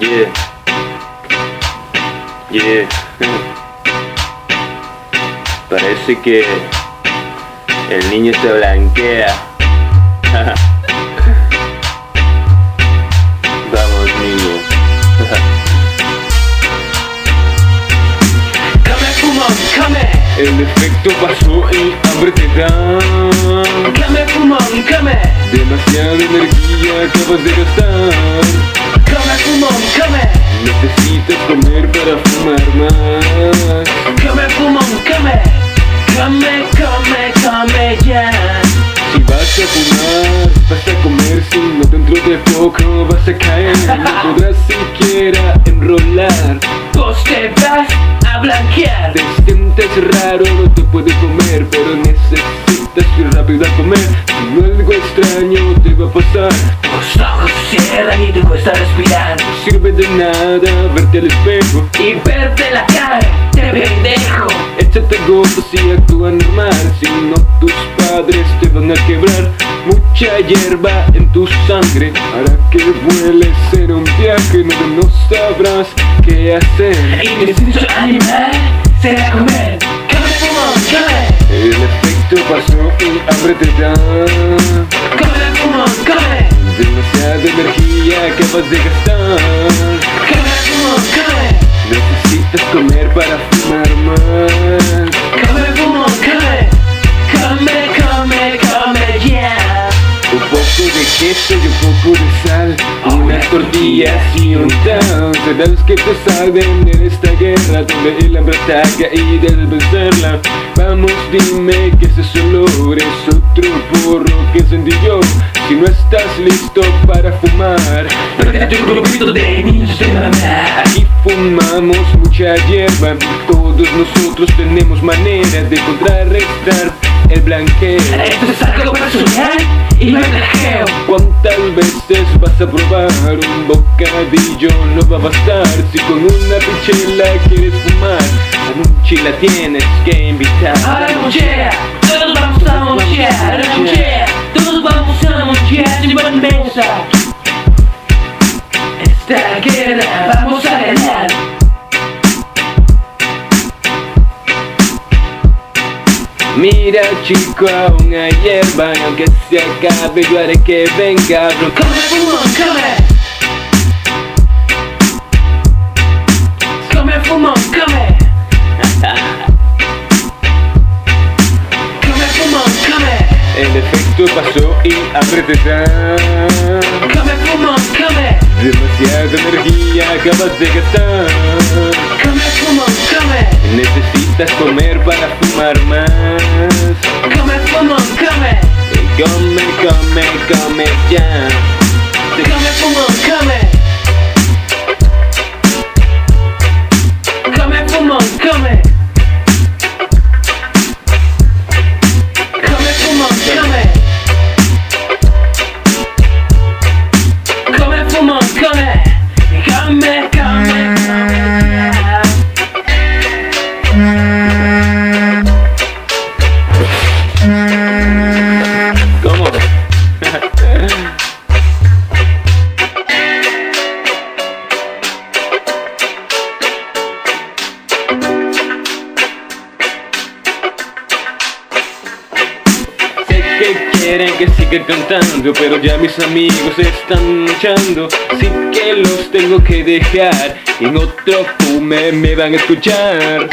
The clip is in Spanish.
Yeah, yeah. Parece que el niño se blanquea. Vamos, niño. Come, fumón, come. El efecto pasó y hambre te da. Come, fumón, come. Demasiada energía acabas de gastar. Come, fumón, come. Necesitas comer para fumar más. Come, fumón, come. Come, come, come ya. Si vas a fumar, vas a comer, si no dentro de poco vas a caer. No podrás siquiera enrolar. Vos te vas a blanquear. Te sientes raro, no te puedes comer, pero necesitas ir rápido a comer. Si no, algo extraño te va a pasar. Tus ojos se cierran y te cuesta respirar. No sirve de nada verte al espejo Y verte la cara de pendejo. Échate gotas y actúa normal, si no tus padres te van a quebrar. Mucha hierba en tu sangre hará que vueles en un viaje donde no sabrás qué hacer. Y tu instinto animal será comer. Come, fumón, come. El efecto pasó y hambre te da. Come, fumón, come. Demasiada energía acabas de gastar. Come, fumón, come. Necesitas comer para fumar más. Come, fumón, come. Come, come, come ya. Un poco de queso y un poco de sal, unas tortillas y un tan. Serás que te salven en esta guerra donde el hambre ataca y debes vencerla. Vamos, dime que ese olor es otro porro que encendí yo. Si no estás listo para fumar, Prende tu grupito de niños de mamá. aquí fumamos mucha hierba. Todos nosotros tenemos maneras de contrarrestar el blanqueo. Esto es algo para soñar y me relajeo. ¿Cuántas veces vas a probar un bocadillo? No va a bastar si con una pichela quieres fumar. A Monchi la tienes que invitar. Ahora monchea, todos vamos a monchear. Ahora monchea, todos vamos a monchear sin vergüenza. Esta guerra vamos a ganar. Mira, chico, aún hay hierba y aunque se acabe yo haré que venga. Come, fumón, come. Come, fumón, come. Come, fumón, come. El efecto pasó y hambre te da. Come, fumón, come. Demasiada energía acabas de gastar. Come, fumón, come. Necesitas comer para fumar más. Come, fumón, come. Come, come, come ya. Come, fumón, come. Come, fumón, come. Come, fumón, come. Come, fumón, come. Come, come, come. ¿Cómo? Sé que quieren que siga cantando, pero ya mis amigos están luchando. Así que los tengo que dejar y en otro fume me van a escuchar.